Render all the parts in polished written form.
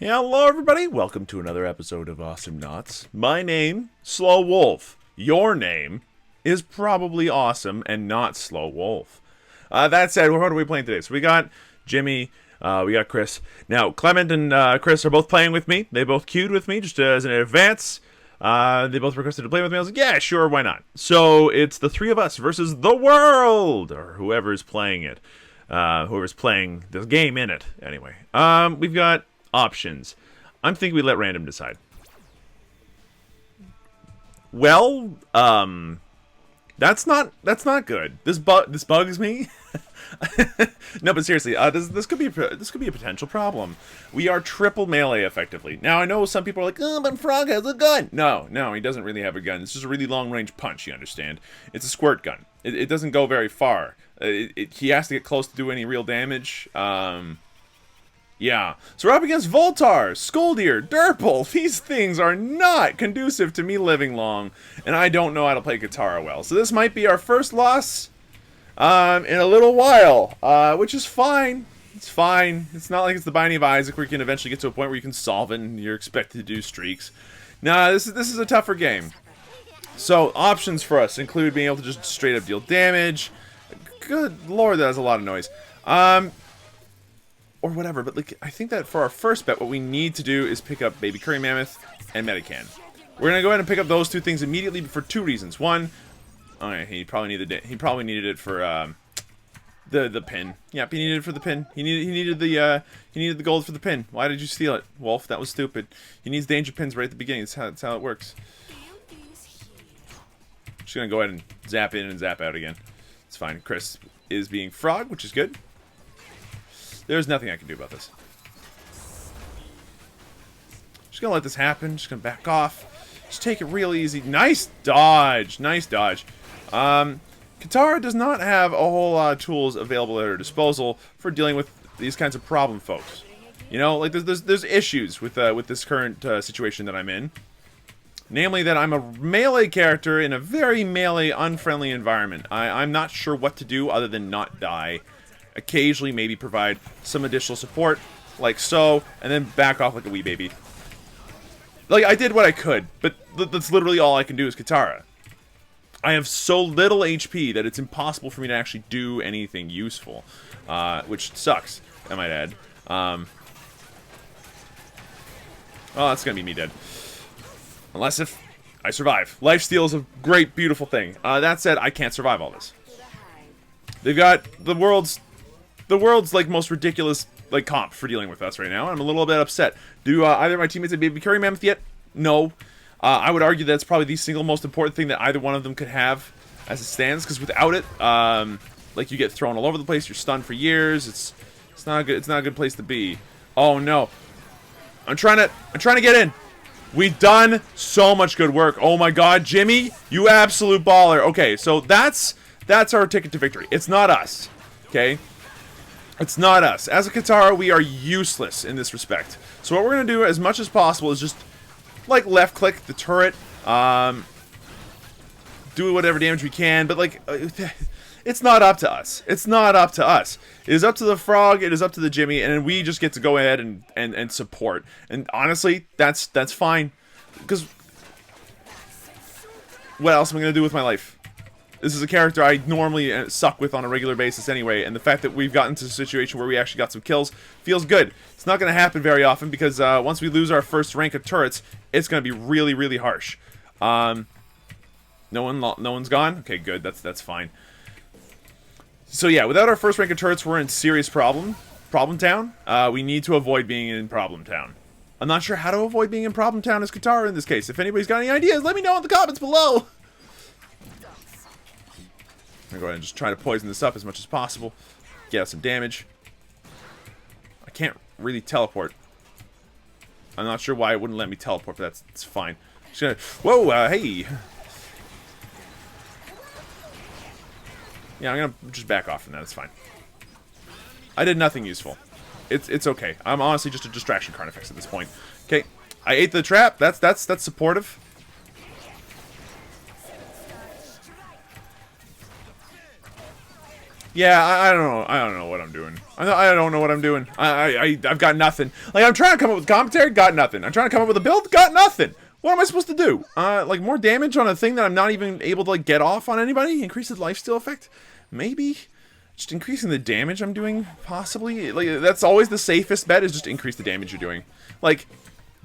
Hello everybody, welcome to another episode of Awesomenauts. My name, SlowWolf. Your name is probably awesome and not SlowWolf. That said, what are we playing today? So we got Jimmy, we got Chris. Now, Clement and Chris are both playing with me. They both queued with me just as an advance. They both requested to play with me. I was like, yeah, sure, why not? So it's the three of us versus the world, or whoever's playing it. Whoever's playing this game in it, anyway. We've got options. I'm thinking we let random decide. Well, that's not good. This bugs me. No, but seriously, this could be a potential problem. We are triple melee effectively. Now I know some people are like, oh, but Frog has a gun. No, he doesn't really have a gun. It's just a really long range punch. You understand? It's a squirt gun. It doesn't go very far. He has to get close to do any real damage. Yeah, so we're up against Voltar, Skoldir, Durple. These things are not conducive to me living long, and I don't know how to play Quitara well. So this might be our first loss in a little while, which is fine. It's fine. It's not like it's the Binding of Isaac where you can eventually get to a point where you can solve it and you're expected to do streaks. Nah, this is a tougher game. So options for us include being able to just straight up deal damage. Good lord, that has a lot of noise. Or whatever, but like I think that for our first bet, what we need to do is pick up Baby Curry Mammoth and Megaman. We're gonna go ahead and pick up those two things immediately for two reasons. One, okay, he probably needed it for the pin. Yep, he needed it for the pin. He needed the gold for the pin. Why did you steal it, Wolf? That was stupid. He needs danger pins right at the beginning. That's how it works. Just gonna go ahead and zap in and zap out again. It's fine. Chris is being frog, which is good. There's nothing I can do about this. Just gonna let this happen. Just gonna back off. Just take it real easy. Nice dodge. Nice dodge. Quitara does not have a whole lot of tools available at her disposal for dealing with these kinds of problem folks. You know, like there's issues with this current situation that I'm in. Namely that I'm a melee character in a very melee unfriendly environment. I'm not sure what to do other than not die. Occasionally maybe provide some additional support, like so, and then back off like a wee baby. Like, I did what I could, but that's literally all I can do is Quitara. I have so little HP that it's impossible for me to actually do anything useful, which sucks, I might add. Oh, that's gonna be me dead. Unless if I survive. Lifesteal is a great, beautiful thing. That said, I can't survive all this. They've got the world's like most ridiculous like comp for dealing with us right now. I'm a little bit upset. Do either of my teammates have Baby Curry Mammoth yet? No. I would argue that's probably the single most important thing that either one of them could have as it stands, because without it, like you get thrown all over the place, you're stunned for years. It's not good. It's not a good place to be. Oh no. I'm trying to get in. We've done so much good work. Oh my god, Jimmy, you absolute baller. Okay, so that's our ticket to victory. It's not us. Okay? It's not us. As a Quitara, we are useless in this respect. So what we're going to do as much as possible is just, like, left-click the turret, do whatever damage we can, but, like, it's not up to us. It's not up to us. It is up to the frog, it is up to the Jimmy, and then we just get to go ahead and support. And honestly, that's fine. Because what else am I going to do with my life? This is a character I normally suck with on a regular basis anyway, and the fact that we've gotten to a situation where we actually got some kills feels good. It's not going to happen very often because once we lose our first rank of turrets, it's going to be really, really harsh. No one's gone? Okay, good. That's fine. So yeah, without our first rank of turrets, we're in serious problem town. We need to avoid being in problem town. I'm not sure how to avoid being in problem town as Quitara in this case. If anybody's got any ideas, let me know in the comments below. I'm gonna go ahead and just try to poison this up as much as possible. Get out some damage. I can't really teleport. I'm not sure why it wouldn't let me teleport, but that's fine. Just gonna, whoa, hey! Yeah, I'm gonna just back off from that, it's fine. I did nothing useful. It's okay. I'm honestly just a distraction carnifex at this point. Okay, I ate the trap, that's supportive. Yeah, I don't know. I don't know what I'm doing. I don't know what I'm doing. I've got nothing. Like, I'm trying to come up with commentary, got nothing. I'm trying to come up with a build, got nothing. What am I supposed to do? Like, more damage on a thing that I'm not even able to, like, get off on anybody? Increase the lifesteal effect? Maybe? Just increasing the damage I'm doing, possibly? Like, that's always the safest bet, is just increase the damage you're doing. Like,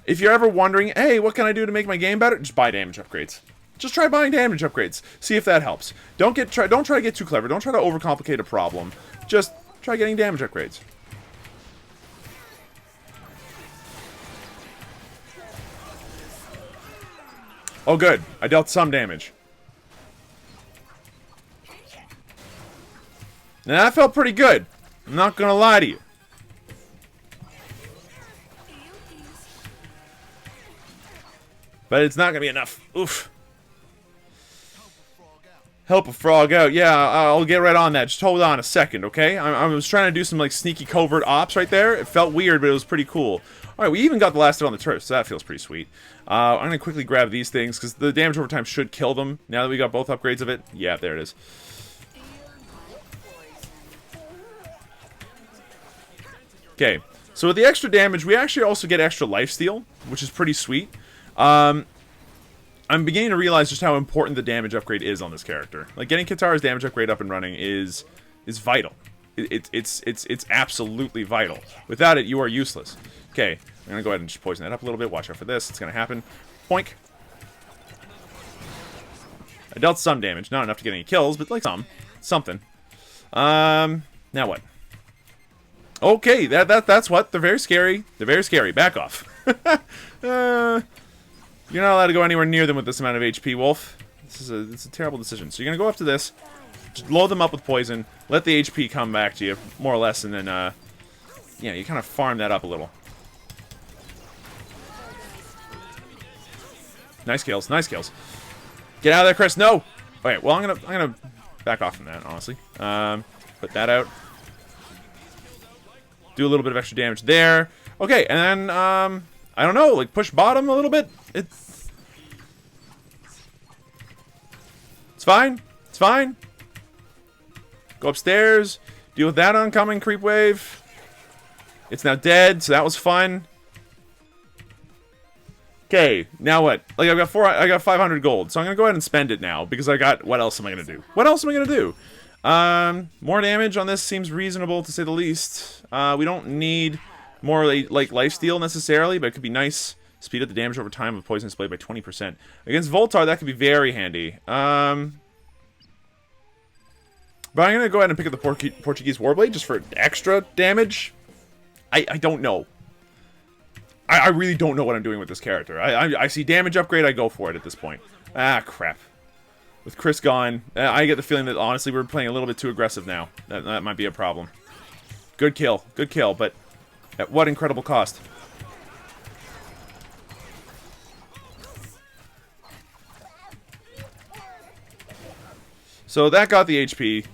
if you're ever wondering, hey, what can I do to make my game better? Just buy damage upgrades. Just try buying damage upgrades. See if that helps. Don't try to get too clever. Don't try to overcomplicate a problem. Just try getting damage upgrades. Oh, good. I dealt some damage. Now, that felt pretty good. I'm not gonna lie to you. But it's not gonna be enough. Oof. Help a frog out. Yeah, I'll get right on that. Just hold on a second, okay? I was trying to do some, like, sneaky covert ops right there. It felt weird, but it was pretty cool. Alright, we even got the last hit on the turf, so that feels pretty sweet. I'm going to quickly grab these things, because the damage over time should kill them. Now that we got both upgrades of it. Yeah, there it is. Okay, so with the extra damage, we actually also get extra lifesteal, which is pretty sweet. I'm beginning to realize just how important the damage upgrade is on this character. Like, getting Quitara's damage upgrade up and running is vital. It's absolutely vital. Without it, you are useless. Okay, I'm gonna go ahead and just poison that up a little bit. Watch out for this. It's gonna happen. Poink. I dealt some damage. Not enough to get any kills, but, like, something. Now what? Okay, that's what. They're very scary. They're very scary. Back off. You're not allowed to go anywhere near them with this amount of HP, Wolf. It's a terrible decision. So you're gonna go after this, just load them up with poison, let the HP come back to you, more or less, and then, yeah, you kind of farm that up a little. Nice kills, nice kills. Get out of there, Chris. No. Okay, well, I'm gonna back off from that, honestly. Put that out. Do a little bit of extra damage there. Okay, and then, I don't know, like, push bottom a little bit. It's fine. It's fine. Go upstairs. Deal with that oncoming creep wave. It's now dead, so that was fun. Okay, now what? Like, I got 500 gold, so I'm gonna go ahead and spend it now because I got. What else am I gonna do? What else am I gonna do? More damage on this seems reasonable to say the least. We don't need more like lifesteal necessarily, but it could be nice. Speed up the damage over time of poison display by 20%. Against Voltar, that could be very handy. But I'm going to go ahead and pick up the Portuguese Warblade just for extra damage. I don't know. I really don't know what I'm doing with this character. I see damage upgrade, I go for it at this point. Ah, crap. With Chris gone, I get the feeling that, honestly, we're playing a little bit too aggressive now. That might be a problem. Good kill, but at what incredible cost? So that got the HP.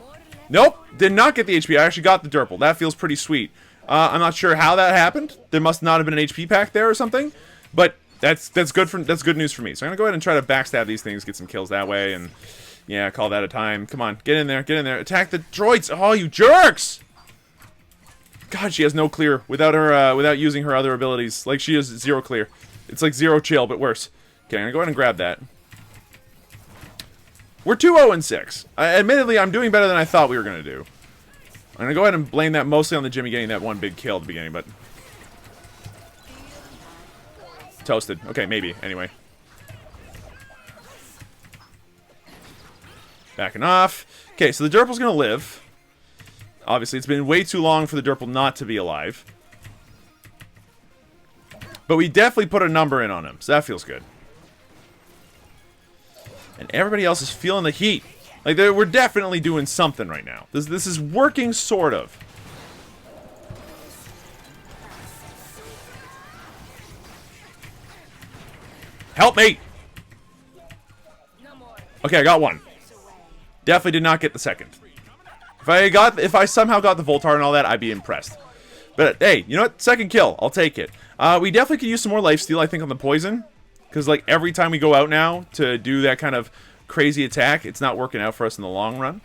Nope, did not get the HP. I actually got the Derple. That feels pretty sweet. I'm not sure how that happened. There must not have been an HP pack there or something. But that's good news for me. So I'm gonna go ahead and try to backstab these things, get some kills that way, and yeah, call that a time. Come on, get in there, attack the droids. Oh, you jerks! God, she has no clear without her without using her other abilities. Like, she has 0 clear. It's like 0 chill, but worse. Okay, I'm gonna go ahead and grab that. We're 2-0-6. Admittedly, I'm doing better than I thought we were going to do. I'm going to go ahead and blame that mostly on the Jimmy getting that one big kill at the beginning, but... Toasted. Okay, maybe. Anyway. Backing off. Okay, so the Derple's going to live. Obviously, it's been way too long for the Derple not to be alive. But we definitely put a number in on him, so that feels good. And everybody else is feeling the heat. Like, we're definitely doing something right now. This is working, sort of. Help me! Okay, I got one. Definitely did not get the second. If I somehow got the Voltar and all that, I'd be impressed. But hey, you know what? Second kill. I'll take it. We definitely could use some more lifesteal, I think, on the poison. Because, like, every time we go out now to do that kind of crazy attack, it's not working out for us in the long run.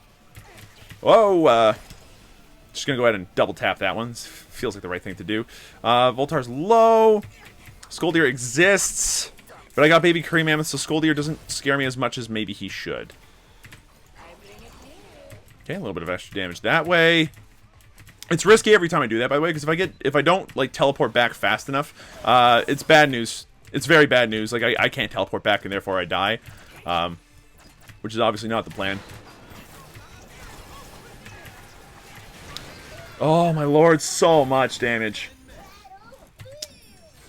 Whoa, just gonna go ahead and double tap that one. Feels like the right thing to do. Voltar's low. Skoldir exists. But I got Baby Curry Mammoth, so Skoldir doesn't scare me as much as maybe he should. Okay, a little bit of extra damage that way. It's risky every time I do that, by the way, because if I don't like teleport back fast enough, it's bad news. It's very bad news. Like I can't teleport back and therefore I die, which is obviously not the plan. Oh my lord, so much damage.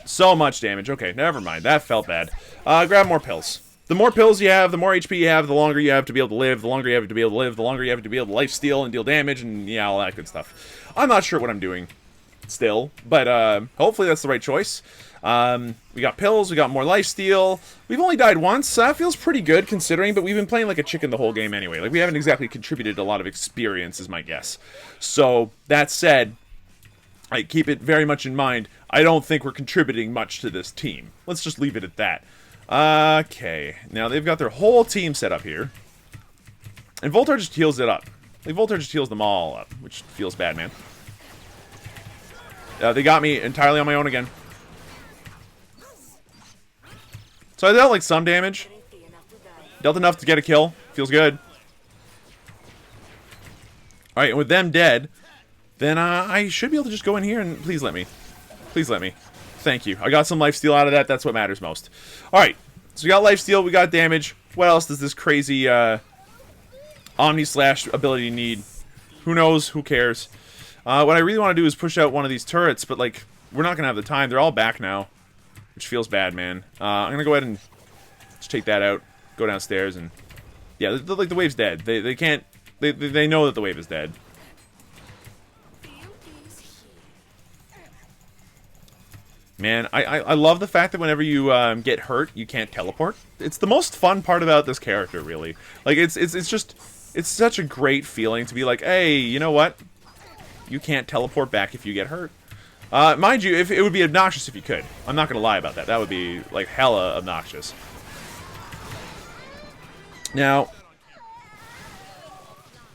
So much damage. Okay, never mind. That felt bad. Grab more pills. The more pills you have, the more HP you have, the longer you have to be able to live, the longer you have to be able to live, the longer you have to be able to lifesteal and deal damage, and yeah, all that good stuff. I'm not sure what I'm doing still, but hopefully that's the right choice. We got pills, we got more lifesteal. We've only died once, so that feels pretty good considering, but we've been playing like a chicken the whole game anyway. Like, we haven't exactly contributed a lot of experience, is my guess. So, that said, I keep it very much in mind, I don't think we're contributing much to this team. Let's just leave it at that. Okay, now they've got their whole team set up here. And Voltar just heals it up. Like, Voltar just heals them all up, which feels bad, man. They got me entirely on my own again. So I dealt, like, some damage. Dealt enough to get a kill. Feels good. Alright, and with them dead, then I should be able to just go in here and... Please let me. Please let me. Thank you. I got some lifesteal out of that. That's what matters most. Alright, so we got lifesteal, we got damage. What else does this crazy Omni-Slash ability need? Who knows? Who cares? What I really want to do is push out one of these turrets, but, like, we're not going to have the time. They're all back now, which feels bad, man. I'm going to go ahead and just take that out, go downstairs, and... Yeah, like, the wave's dead. They can't... They know that the wave is dead. Man, I love the fact that whenever you get hurt, you can't teleport. It's the most fun part about this character, really. Like, it's just... It's such a great feeling to be like, hey, you know what? You can't teleport back if you get hurt. Mind you, it would be obnoxious if you could. I'm not going to lie about that. That would be, like, hella obnoxious. Now,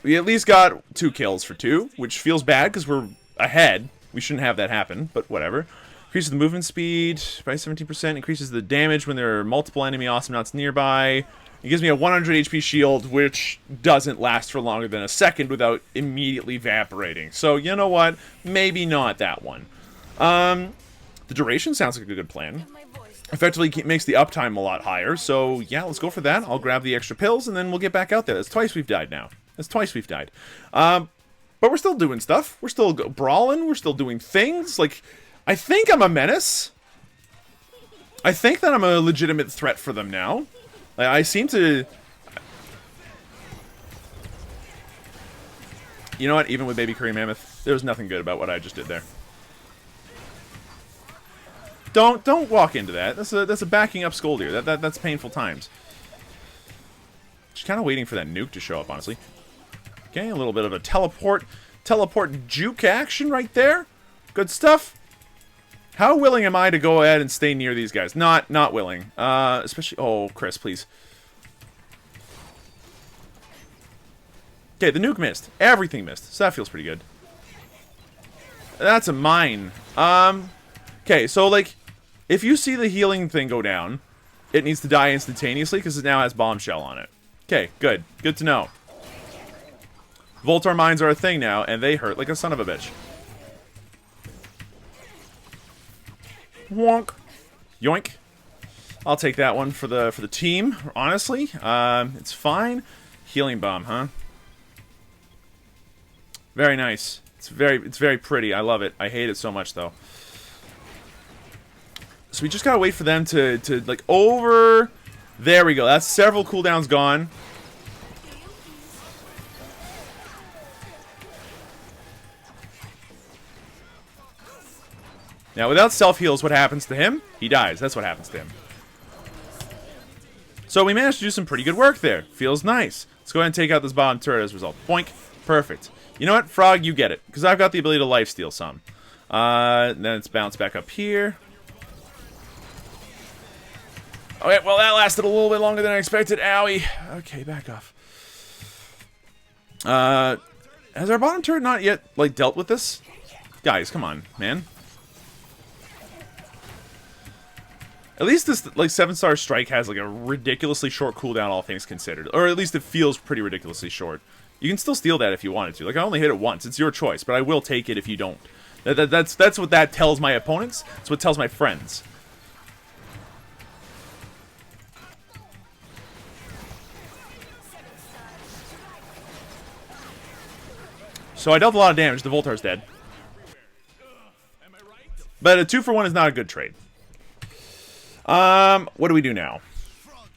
we at least got 2 kills for 2, which feels bad because we're ahead. We shouldn't have that happen, but whatever. Increases the movement speed by 17%. Increases the damage when there are multiple enemy Awesomenauts nearby. It gives me a 100 HP shield, which doesn't last for longer than a second without immediately evaporating. So, you know what? Maybe not that one. The duration sounds like a good plan. Effectively makes the uptime a lot higher. So, yeah, let's go for that. I'll grab the extra pills, and then we'll get back out there. That's twice we've died now. That's twice we've died. But we're still doing stuff. We're still brawling. We're still doing things. Like, I think I'm a menace. I think that I'm a legitimate threat for them now. Like, I seem to... You know what? Even with Baby Curry Mammoth, there was nothing good about what I just did there. Don't walk into that. That's a backing up Skoldir. That's painful times. Just kind of waiting for that nuke to show up, honestly. Okay, a little bit of a teleport juke action right there. Good stuff. How willing am I to go ahead and stay near these guys? Not willing. Especially... Oh, Chris, please. Okay, the nuke missed. Everything missed. So that feels pretty good. That's a mine. Okay, so, like, if you see the healing thing go down, it needs to die instantaneously because it now has bombshell on it. Okay, good. Good to know. Voltar mines are a thing now, and they hurt like a son of a bitch. Wonk. Yoink. I'll take that one for the team, honestly. It's fine. Healing bomb, huh? Very nice. It's very pretty. I love it. I hate it so much though. So we just gotta wait for them to like over. There we go. That's several cooldowns gone. Now, without self-heals, what happens to him? He dies. That's what happens to him. So we managed to do some pretty good work there. Feels nice. Let's go ahead and take out this bottom turret as a result. Boink. Perfect. You know what? Frog, you get it. Because I've got the ability to lifesteal some. Then it's bounced back up here. Okay, well, that lasted a little bit longer than I expected. Owie. Okay, back off. Has our bottom turret not yet, like, dealt with this? Guys, come on, man. At least this, like, 7-star strike has, like, a ridiculously short cooldown, all things considered. Or at least it feels pretty ridiculously short. You can still steal that if you wanted to. Like, I only hit it once. It's your choice, but I will take it if you don't. That's what that tells my opponents. That's what it tells my friends. So I dealt a lot of damage. The Voltar's dead. But a 2-for-1 is not a good trade. What do we do now?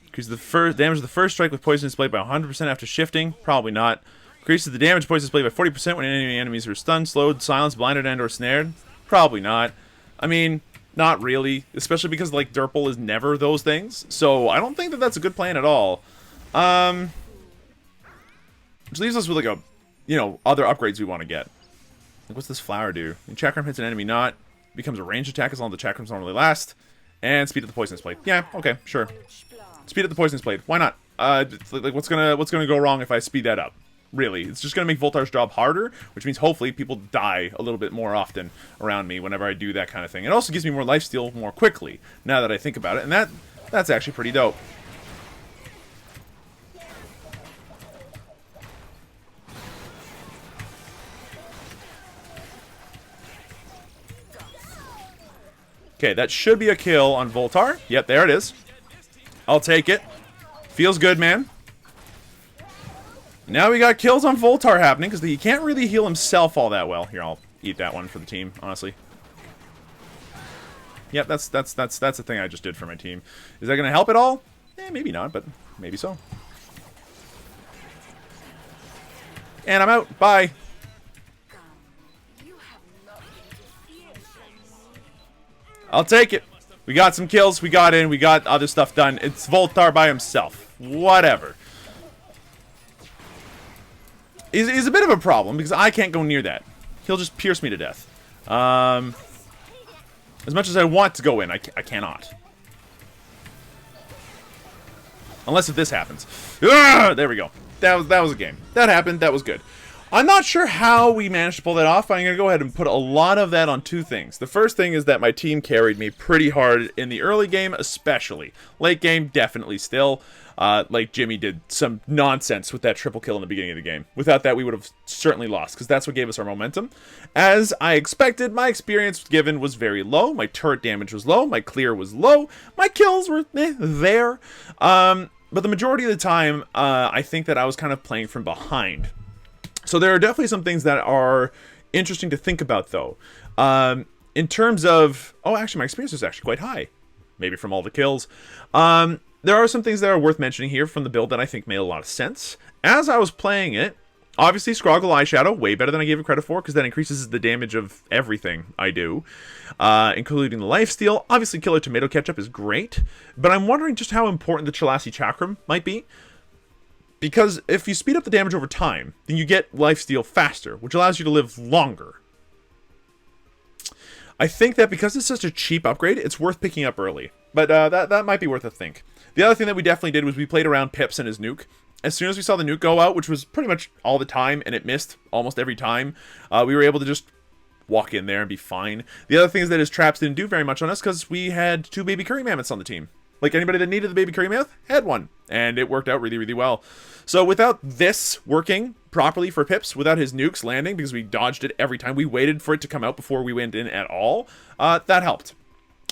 Increases the first damage of the first strike with poison displayed by 100% after shifting. Probably not. Increases the damage of poison displayed by 40% when any enemies are stunned, slowed, silenced, blinded, and or snared. Probably not. I mean, not really. Especially because, like, Derpal is never those things. So I don't think that that's a good plan at all. Which leaves us with, like, a, you know, other upgrades we want to get. Like, what's this flower do? When Chakram hits an enemy not, becomes a ranged attack as long as the Chakrams don't really last. And speed up the poisonous blade. Yeah, okay, sure. Speed up the poisonous blade. Why not? Like, what's gonna go wrong if I speed that up? Really, it's just gonna make Voltar's job harder, which means hopefully people die a little bit more often around me whenever I do that kind of thing. It also gives me more lifesteal more quickly. Now that I think about it, and that's actually pretty dope. Okay, that should be a kill on Voltar. Yep, there it is. I'll take it. Feels good, man. Now we got kills on Voltar happening, because he can't really heal himself all that well. Here, I'll eat that one for the team, honestly. Yep, that's the thing I just did for my team. Is that going to help at all? Eh, maybe not, but maybe so. And I'm out. Bye. I'll take it. We got some kills. We got in. We got other stuff done. It's Voltar by himself. Whatever. He's a bit of a problem because I can't go near that. He'll just pierce me to death. As much as I want to go in, I cannot. Unless if this happens. Ah, there we go. That was a game. That happened. That was good. I'm not sure how we managed to pull that off, but I'm going to go ahead and put a lot of that on two things. The first thing is that my team carried me pretty hard in the early game, especially. Late game, definitely still. Like Jimmy did some nonsense with that triple kill in the beginning of the game. Without that, we would have certainly lost, because that's what gave us our momentum. As I expected, my experience given was very low. My turret damage was low. My clear was low. My kills were there. But the majority of the time, I think that I was kind of playing from behind. So there are definitely some things that are interesting to think about, though. In terms of... Oh, actually, my experience was actually quite high. Maybe from all the kills. There are some things that are worth mentioning here from the build that I think made a lot of sense. As I was playing it, obviously Scroggle Eyeshadow, way better than I gave it credit for, because that increases the damage of everything I do, including the lifesteal. Obviously, Killer Tomato Ketchup is great, but I'm wondering just how important the Chalasi Chakram might be. Because if you speed up the damage over time, then you get lifesteal faster, which allows you to live longer. I think that because it's such a cheap upgrade, it's worth picking up early. But that might be worth a think. The other thing that we definitely did was we played around Pips and his nuke. As soon as we saw the nuke go out, which was pretty much all the time, and it missed almost every time, we were able to just walk in there and be fine. The other thing is that his traps didn't do very much on us because we had 2 baby curry mammoths on the team. Like, anybody that needed the baby curry mammoth had one. And it worked out really, really well. So without this working properly for Pips, without his nukes landing, because we dodged it every time, we waited for it to come out before we went in at all, that helped.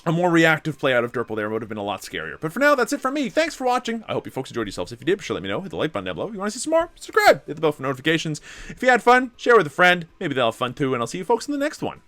A more reactive play out of Derpal there would have been a lot scarier. But for now, that's it from me. Thanks for watching. I hope you folks enjoyed yourselves. If you did, be sure to let me know. Hit the like button down below. If you want to see some more, subscribe. Hit the bell for notifications. If you had fun, share with a friend. Maybe they'll have fun too. And I'll see you folks in the next one.